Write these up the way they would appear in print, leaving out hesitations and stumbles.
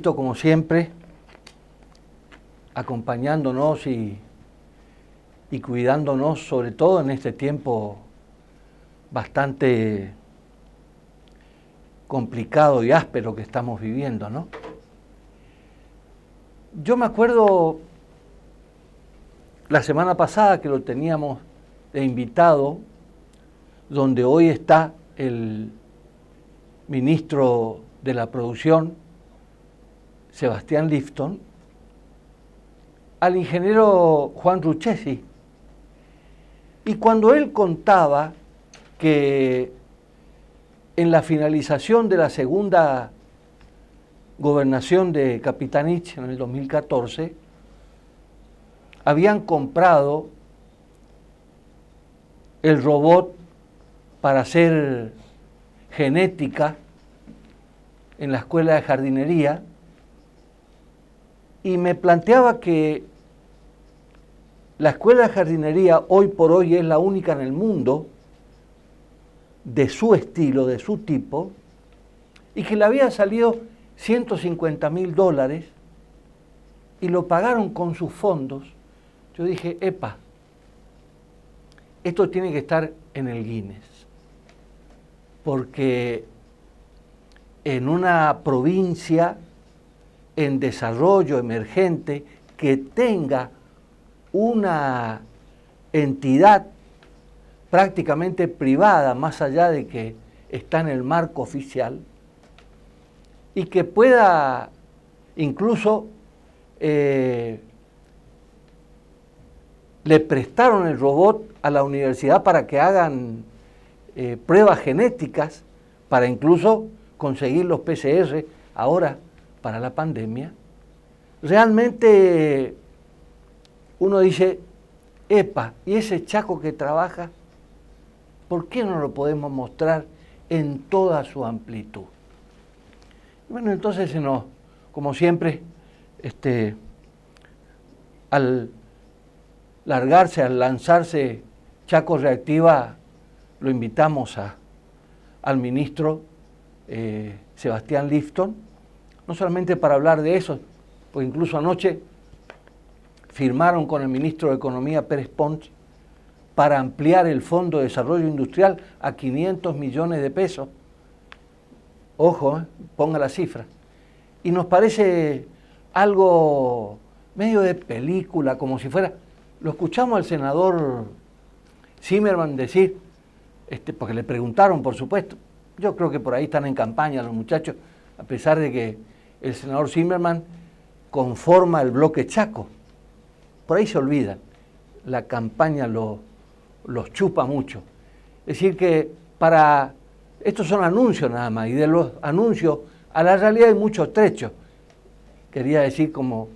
Como siempre, acompañándonos y cuidándonos, sobre todo en este tiempo bastante complicado y áspero que estamos viviendo, ¿no? Yo me acuerdo la semana pasada que lo teníamos de invitado, donde hoy está el ministro de la Producción, Sebastián Lifton, al ingeniero Juan Ruchesi. Y cuando él contaba que en la finalización de la segunda gobernación de Capitanich en el 2014, habían comprado el robot para hacer genética en la escuela de jardinería, y me planteaba que la escuela de jardinería hoy por hoy es la única en el mundo de su estilo, de su tipo, y que le había salido $150.000 y lo pagaron con sus fondos. Yo dije, epa, esto tiene que estar en el Guinness, porque en una provincia en desarrollo emergente que tenga una entidad prácticamente privada, más allá de que está en el marco oficial, y que pueda incluso le prestaron el robot a la universidad para que hagan pruebas genéticas, para incluso conseguir los PCR ahora para la pandemia. Realmente uno dice, epa, ¿y ese Chaco que trabaja? ¿Por qué no lo podemos mostrar en toda su amplitud? Bueno, entonces como siempre, al largarse, al lanzarse Chaco Reactiva, lo invitamos al ministro Sebastián Lifton, no solamente para hablar de eso, pues incluso anoche firmaron con el ministro de Economía, Pérez Pons, para ampliar el Fondo de Desarrollo Industrial a 500 millones de pesos. Ojo, ponga la cifra. Y nos parece algo medio de película, como si fuera... Lo escuchamos al senador Zimmerman decir, porque le preguntaron, por supuesto, yo creo que por ahí están en campaña los muchachos, a pesar de que el senador Zimmerman conforma el bloque Chaco. Por ahí se olvidan, la campaña los chupa mucho. Es decir que estos son anuncios nada más, y de los anuncios a la realidad hay muchos trechos. Quería decir, como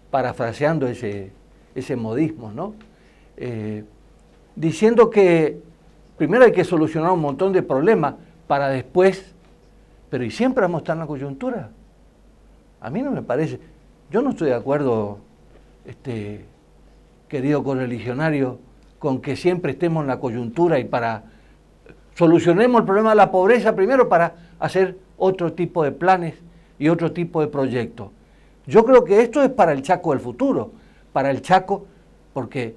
parafraseando ese modismo, ¿no? Diciendo que primero hay que solucionar un montón de problemas para después, pero ¿y siempre vamos a estar en la coyuntura? A mí no me parece. Yo no estoy de acuerdo, querido correligionario, con que siempre estemos en la coyuntura y solucionemos el problema de la pobreza primero para hacer otro tipo de planes y otro tipo de proyectos. Yo creo que esto es para el Chaco del futuro, para el Chaco, porque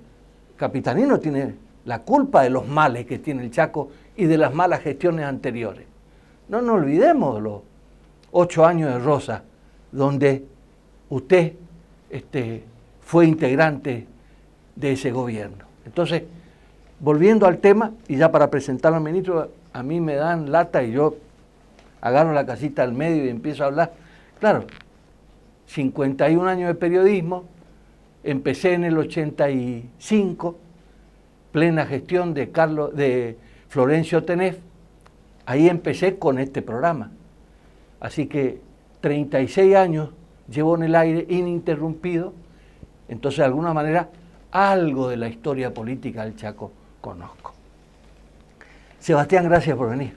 Capitanich tiene la culpa de los males que tiene el Chaco y de las malas gestiones anteriores. No nos olvidemos de los 8 años de Rosa, donde usted fue integrante de ese gobierno. Entonces, volviendo al tema, y ya para presentarlo al ministro, a mí me dan lata y yo agarro la casita al medio y empiezo a hablar. Claro, 51 años de periodismo, empecé en el 85, plena gestión de Florencio Tenef, ahí empecé con este programa. Así que 36 años llevo en el aire ininterrumpido, entonces de alguna manera algo de la historia política del Chaco conozco. Sebastián, gracias por venir.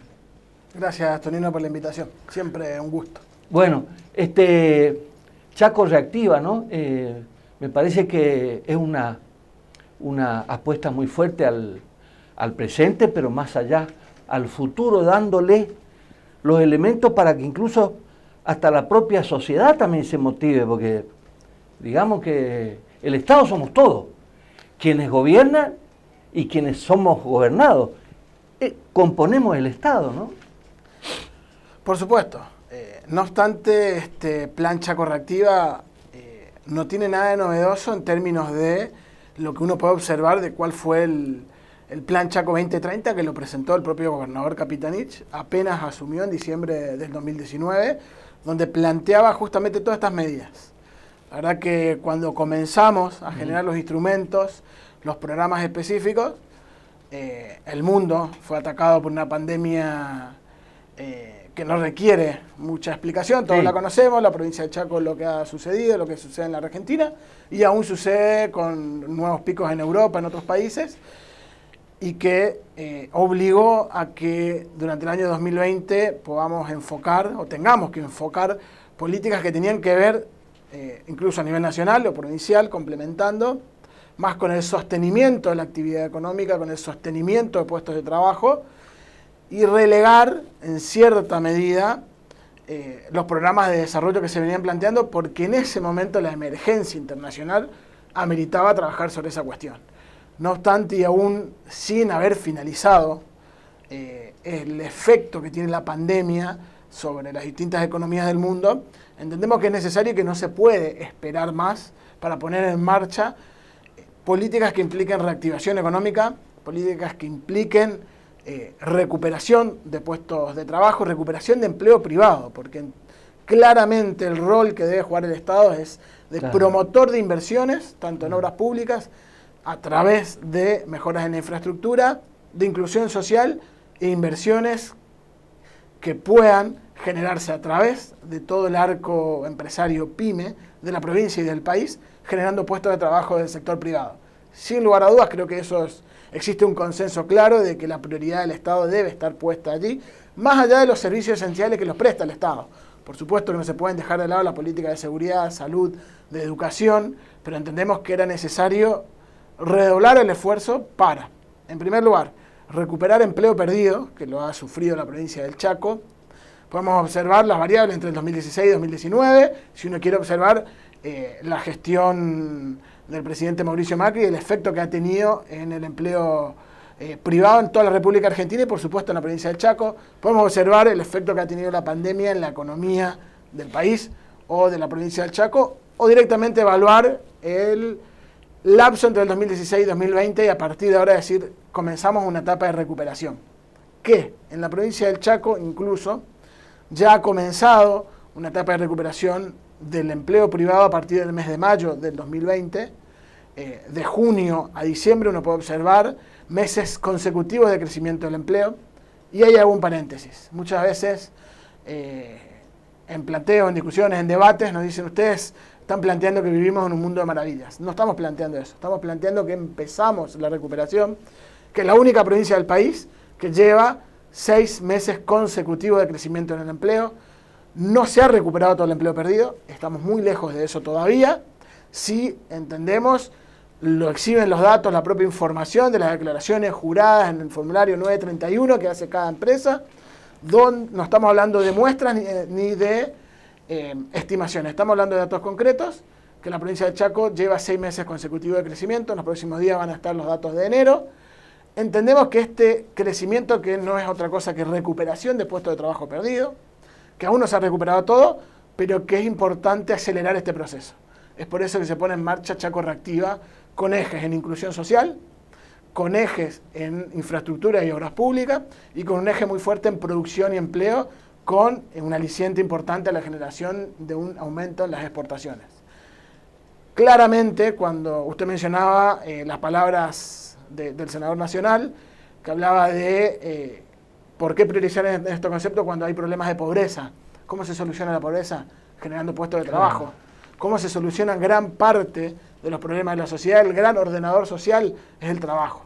Gracias, Tonino, por la invitación. Siempre un gusto. Bueno, Chaco Reactiva, ¿no? Me parece que es una apuesta muy fuerte al presente, pero más allá, al futuro, dándole los elementos para que incluso hasta la propia sociedad también se motive, porque digamos que el Estado somos todos, quienes gobiernan y quienes somos gobernados. Componemos el Estado, ¿no? Por supuesto. No obstante, este plan Chaco Reactiva no tiene nada de novedoso en términos de lo que uno puede observar de cuál fue el plan Chaco 2030 que lo presentó el propio gobernador Capitanich, apenas asumió en diciembre del 2019, donde planteaba justamente todas estas medidas. La verdad que cuando comenzamos a generar los instrumentos, los programas específicos, el mundo fue atacado por una pandemia que no requiere mucha explicación, todos la conocemos, la provincia de Chaco, lo que ha sucedido, lo que sucede en la Argentina, y aún sucede con nuevos picos en Europa, en otros países, y que obligó a que durante el año 2020 podamos enfocar, o tengamos que enfocar, políticas que tenían que ver, incluso a nivel nacional o provincial, complementando, más con el sostenimiento de la actividad económica, con el sostenimiento de puestos de trabajo, y relegar en cierta medida los programas de desarrollo que se venían planteando, porque en ese momento la emergencia internacional ameritaba trabajar sobre esa cuestión. No obstante, y aún sin haber finalizado el efecto que tiene la pandemia sobre las distintas economías del mundo, entendemos que es necesario y que no se puede esperar más para poner en marcha políticas que impliquen reactivación económica, políticas que impliquen recuperación de puestos de trabajo, recuperación de empleo privado, porque claramente el rol que debe jugar el Estado es de promotor de inversiones, tanto en obras públicas, a través de mejoras en la infraestructura, de inclusión social e inversiones que puedan generarse a través de todo el arco empresario PYME de la provincia y del país, generando puestos de trabajo del sector privado. Sin lugar a dudas, creo que existe un consenso claro de que la prioridad del Estado debe estar puesta allí, más allá de los servicios esenciales que los presta el Estado. Por supuesto que no se pueden dejar de lado la política de seguridad, salud, de educación, pero entendemos que era necesario redoblar el esfuerzo para, en primer lugar, recuperar empleo perdido, que lo ha sufrido la provincia del Chaco. Podemos observar las variables entre el 2016 y 2019, si uno quiere observar la gestión del presidente Mauricio Macri y el efecto que ha tenido en el empleo privado en toda la República Argentina y por supuesto en la provincia del Chaco. Podemos observar el efecto que ha tenido la pandemia en la economía del país o de la provincia del Chaco, o directamente evaluar el lapso entre el 2016 y 2020 y a partir de ahora decir, comenzamos una etapa de recuperación. Que en la provincia del Chaco incluso ya ha comenzado una etapa de recuperación del empleo privado a partir del mes de mayo del 2020. De junio a diciembre uno puede observar meses consecutivos de crecimiento del empleo. Y ahí hago un paréntesis. Muchas veces en planteo, en discusiones, en debates, nos dicen ustedes están planteando que vivimos en un mundo de maravillas. No estamos planteando eso. Estamos planteando que empezamos la recuperación, que es la única provincia del país que lleva 6 meses consecutivos de crecimiento en el empleo. No se ha recuperado todo el empleo perdido. Estamos muy lejos de eso todavía. Si entendemos, lo exhiben los datos, la propia información de las declaraciones juradas en el formulario 931 que hace cada empresa, donde no estamos hablando de muestras ni de estimaciones. Estamos hablando de datos concretos, que la provincia de Chaco lleva 6 meses consecutivos de crecimiento. En los próximos días van a estar los datos de enero. Entendemos que este crecimiento, que no es otra cosa que recuperación de puestos de trabajo perdido, que aún no se ha recuperado todo, pero que es importante acelerar este proceso. Es por eso que se pone en marcha Chaco Reactiva, con ejes en inclusión social, con ejes en infraestructura y obras públicas, y con un eje muy fuerte en producción y empleo, con un aliciente importante a la generación de un aumento en las exportaciones. Claramente, cuando usted mencionaba las palabras del senador nacional, que hablaba de por qué priorizar en este concepto cuando hay problemas de pobreza. ¿Cómo se soluciona la pobreza? Generando puestos de trabajo. ¿Cómo se solucionan gran parte de los problemas de la sociedad? El gran ordenador social es el trabajo.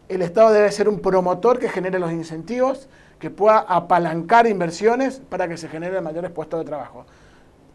El Estado debe ser un promotor que genere los incentivos, que pueda apalancar inversiones para que se generen mayores puestos de trabajo.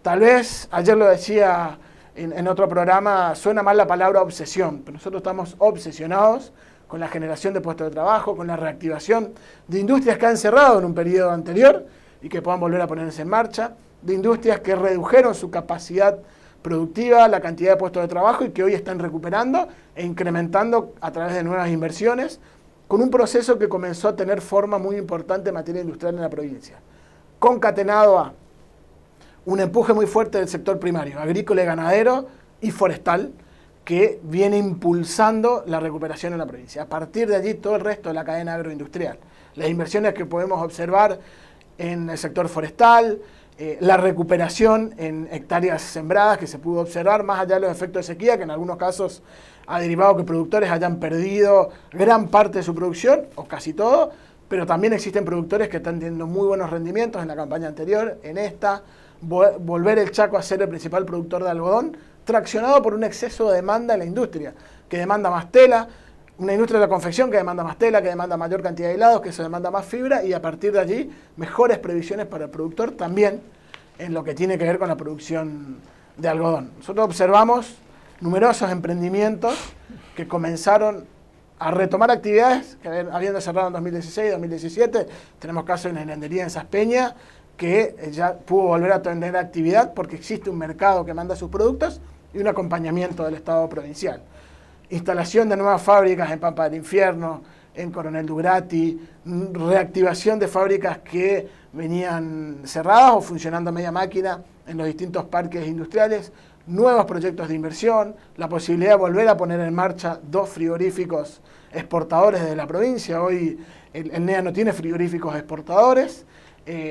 Tal vez, ayer lo decía en otro programa, suena mal la palabra obsesión, pero nosotros estamos obsesionados con la generación de puestos de trabajo, con la reactivación de industrias que han cerrado en un periodo anterior y que puedan volver a ponerse en marcha, de industrias que redujeron su capacidad productiva, la cantidad de puestos de trabajo y que hoy están recuperando e incrementando a través de nuevas inversiones, con un proceso que comenzó a tener forma muy importante en materia industrial en la provincia, concatenado a un empuje muy fuerte del sector primario, agrícola y ganadero y forestal, que viene impulsando la recuperación en la provincia. A partir de allí, todo el resto de la cadena agroindustrial. Las inversiones que podemos observar en el sector forestal, la recuperación en hectáreas sembradas que se pudo observar, más allá de los efectos de sequía, que en algunos casos ha derivado que productores hayan perdido gran parte de su producción, o casi todo, pero también existen productores que están teniendo muy buenos rendimientos en la campaña anterior, en esta, volver el Chaco a ser el principal productor de algodón, traccionado por un exceso de demanda en la industria, que demanda más tela, una industria de la confección que demanda más tela, que demanda mayor cantidad de hilados, que se demanda más fibra, y a partir de allí, mejores previsiones para el productor también en lo que tiene que ver con la producción de algodón. Nosotros observamos numerosos emprendimientos que comenzaron a retomar actividades que habían cerrado en 2016, 2017. Tenemos casos en la hilandería en Saspeña, que ya pudo volver a tener actividad porque existe un mercado que manda sus productos y un acompañamiento del Estado provincial. Instalación de nuevas fábricas en Pampa del Infierno, en Coronel Dugrati, reactivación de fábricas que venían cerradas o funcionando a media máquina en los distintos parques industriales, nuevos proyectos de inversión, la posibilidad de volver a poner en marcha 2 frigoríficos exportadores de la provincia. Hoy el NEA no tiene frigoríficos exportadores,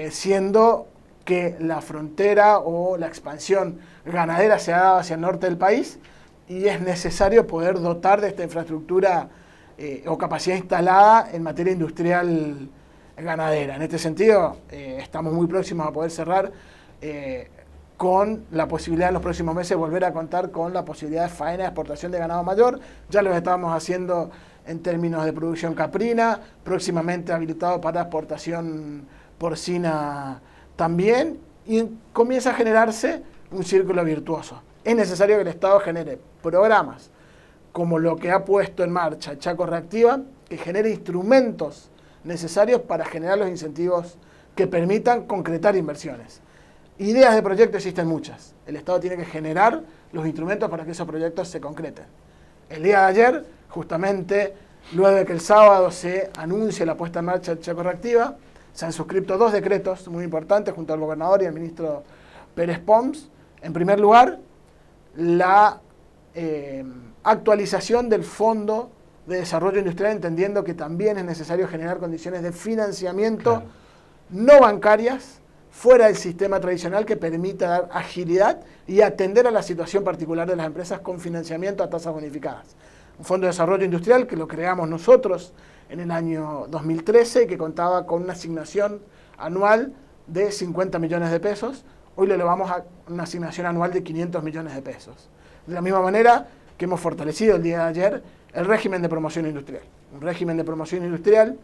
siendo que la frontera o la expansión ganadera se ha dado hacia el norte del país y es necesario poder dotar de esta infraestructura o capacidad instalada en materia industrial ganadera. En este sentido, estamos muy próximos a poder cerrar con la posibilidad en los próximos meses de volver a contar con la posibilidad de faena de exportación de ganado mayor. Ya lo estamos haciendo en términos de producción caprina, próximamente habilitado para exportación porcina también, y comienza a generarse un círculo virtuoso. Es necesario que el Estado genere programas como lo que ha puesto en marcha Chaco Reactiva, que genere instrumentos necesarios para generar los incentivos que permitan concretar inversiones. Ideas de proyectos existen muchas. El Estado tiene que generar los instrumentos para que esos proyectos se concreten. El día de ayer, justamente, luego de que el sábado se anuncie la puesta en marcha de Chaco Reactiva, se han suscrito 2 decretos muy importantes junto al gobernador y al ministro Pérez Pons. En primer lugar, la actualización del Fondo de Desarrollo Industrial, entendiendo que también es necesario generar condiciones de financiamiento no bancarias fuera del sistema tradicional que permita dar agilidad y atender a la situación particular de las empresas con financiamiento a tasas bonificadas. Un Fondo de Desarrollo Industrial que lo creamos nosotros en el año 2013 y que contaba con una asignación anual de 50 millones de pesos. Hoy le elevamos a una asignación anual de 500 millones de pesos. De la misma manera que hemos fortalecido el día de ayer el régimen de promoción industrial. Un régimen de promoción industrial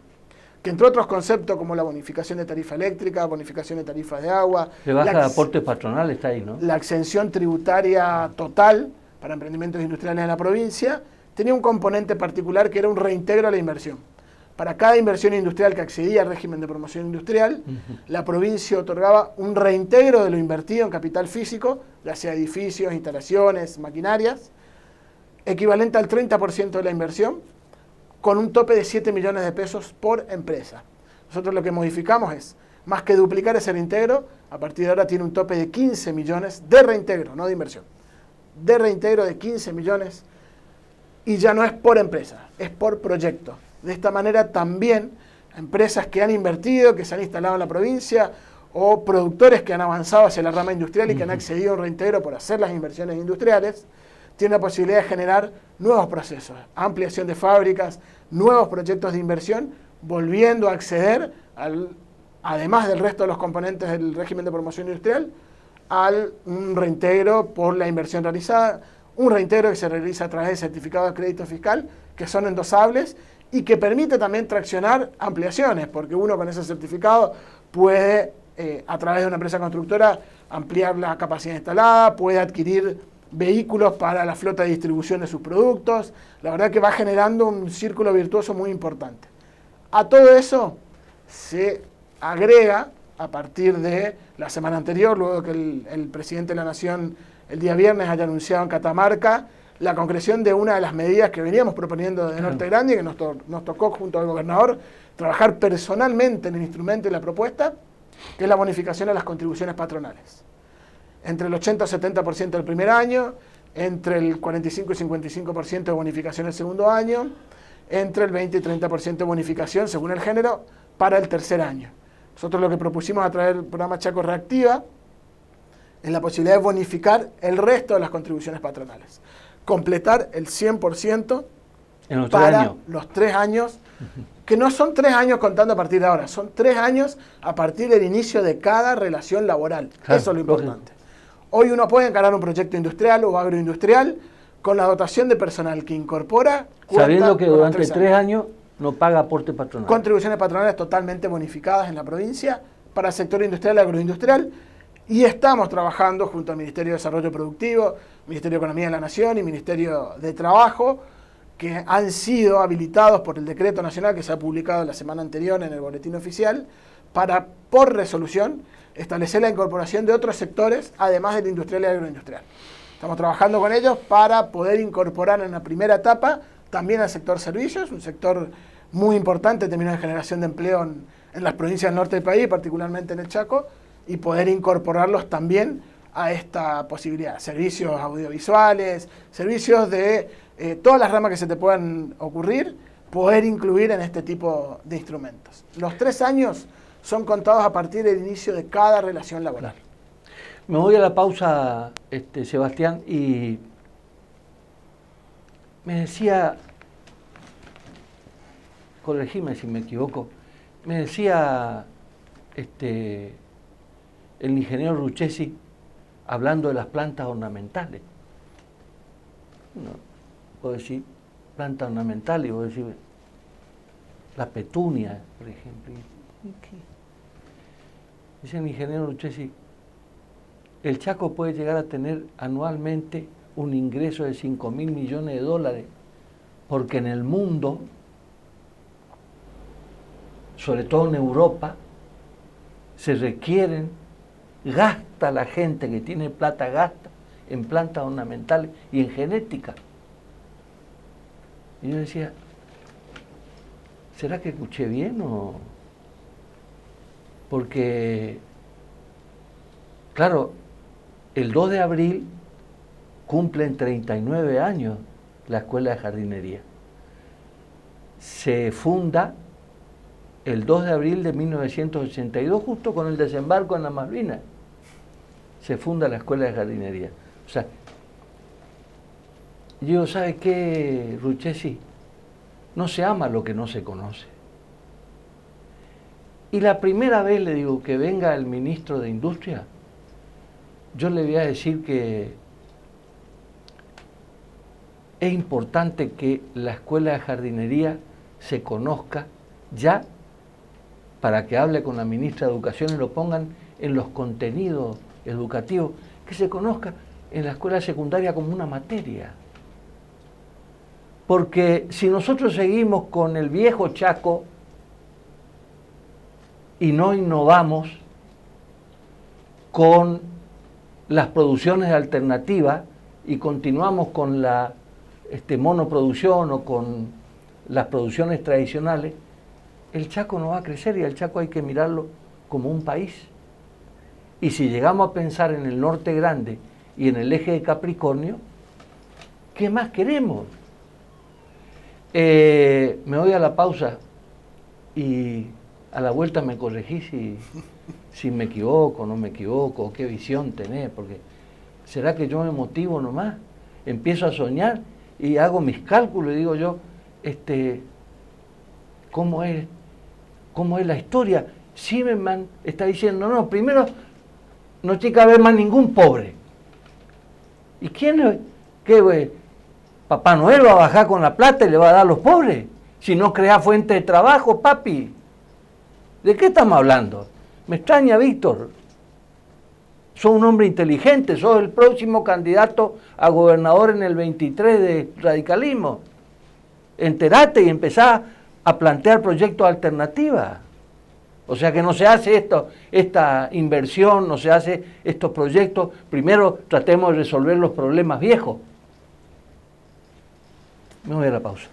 que, entre otros conceptos como la bonificación de tarifa eléctrica, bonificación de tarifa de agua, rebaja de aportes patronal está ahí, ¿no? La exención tributaria total para emprendimientos industriales en la provincia, tenía un componente particular que era un reintegro a la inversión. Para cada inversión industrial que accedía al régimen de promoción industrial, la provincia otorgaba un reintegro de lo invertido en capital físico, ya sea edificios, instalaciones, maquinarias, equivalente al 30% de la inversión, con un tope de 7 millones de pesos por empresa. Nosotros lo que modificamos es, más que duplicar ese reintegro, a partir de ahora tiene un tope de 15 millones de reintegro, no de inversión, de reintegro de 15 millones, y ya no es por empresa, es por proyecto. De esta manera también empresas que han invertido, que se han instalado en la provincia, o productores que han avanzado hacia la rama industrial y que han accedido a un reintegro por hacer las inversiones industriales, tienen la posibilidad de generar nuevos procesos, ampliación de fábricas, nuevos proyectos de inversión, volviendo a acceder, además del resto de los componentes del régimen de promoción industrial, un reintegro por la inversión realizada, un reintegro que se realiza a través de certificados de crédito fiscal, que son endosables y que permite también traccionar ampliaciones, porque uno con ese certificado puede, a través de una empresa constructora, ampliar la capacidad instalada, puede adquirir vehículos para la flota de distribución de sus productos. La verdad que va generando un círculo virtuoso muy importante. A todo eso se agrega a partir de la semana anterior, luego que el presidente de la Nación el día viernes haya anunciado en Catamarca la concreción de una de las medidas que veníamos proponiendo de Norte Grande y que nos tocó junto al gobernador trabajar personalmente en el instrumento y la propuesta, que es la bonificación a las contribuciones patronales. Entre el 80 y 70% del primer año, entre el 45 y 55% de bonificación el segundo año, entre el 20 y 30% de bonificación, según el género, para el tercer año. Nosotros lo que propusimos a través del programa Chaco Reactiva es la posibilidad de bonificar el resto de las contribuciones patronales. Completar el 100% para los 3 años, que no son 3 años contando a partir de ahora, son 3 años a partir del inicio de cada relación laboral. Claro, eso es lo importante. Hoy uno puede encarar un proyecto industrial o agroindustrial con la dotación de personal que incorpora. Sabiendo que durante 3 años no paga aporte patronal. Contribuciones patronales totalmente bonificadas en la provincia para el sector industrial y agroindustrial. Y estamos trabajando junto al Ministerio de Desarrollo Productivo, Ministerio de Economía de la Nación y Ministerio de Trabajo, que han sido habilitados por el decreto nacional que se ha publicado la semana anterior en el boletín oficial, para, por resolución, establecer la incorporación de otros sectores, además del industrial y agroindustrial. Estamos trabajando con ellos para poder incorporar en la primera etapa también al sector servicios, un sector muy importante en términos de generación de empleo en las provincias del norte del país, particularmente en el Chaco, y poder incorporarlos también a esta posibilidad. Servicios audiovisuales, servicios de todas las ramas que se te puedan ocurrir, poder incluir en este tipo de instrumentos. Los 3 años son contados a partir del inicio de cada relación laboral. Me voy a la pausa, Sebastián, y me decía, corregime si me equivoco, me decía el ingeniero Ruchesi, hablando de las plantas ornamentales. No, puedo decir plantas ornamentales, puedo decir la petunia, por ejemplo. ¿Qué? Dice el ingeniero Ruchesi, el Chaco puede llegar a tener anualmente un ingreso de 5.000 millones de dólares, porque en el mundo, sobre todo en Europa, se requieren, gasta la gente que tiene plata, gasta en plantas ornamentales y en genética. Y yo decía, ¿será que escuché bien o...? Porque, claro, el 2 de abril cumplen 39 años la Escuela de Jardinería. Se funda el 2 de abril de 1982, justo con el desembarco en las Malvinas. Se funda la Escuela de Jardinería. O sea, yo, ¿sabe qué, Ruchesi? No se ama lo que no se conoce. Y la primera vez, le digo, que venga el ministro de Industria, yo le voy a decir que es importante que la Escuela de Jardinería se conozca ya, para que hable con la ministra de Educación y lo pongan en los contenidos educativos, que se conozca en la escuela secundaria como una materia. Porque si nosotros seguimos con el viejo Chaco y no innovamos con las producciones alternativas y continuamos con la monoproducción o con las producciones tradicionales, el Chaco no va a crecer y al Chaco hay que mirarlo como un país. Y si llegamos a pensar en el norte grande y en el eje de Capricornio, ¿qué más queremos? Me voy a la pausa y a la vuelta me corregí si me equivoco, no me equivoco, qué visión tenés, porque ¿será que yo me motivo nomás? Empiezo a soñar y hago mis cálculos y digo yo, ¿cómo es la historia? Zimmerman está diciendo, no, primero no tiene que haber más ningún pobre. ¿Y quién? ¿Qué? ¿Papá Noel va a bajar con la plata y le va a dar a los pobres? Si no crea fuente de trabajo, papi. ¿De qué estamos hablando? Me extraña, Víctor. Sos un hombre inteligente, sos el próximo candidato a gobernador en el 23 de radicalismo. Enterate y empezá a plantear proyectos alternativos. O sea que no se hace esta inversión, no se hace estos proyectos. Primero tratemos de resolver los problemas viejos. Me voy a la pausa.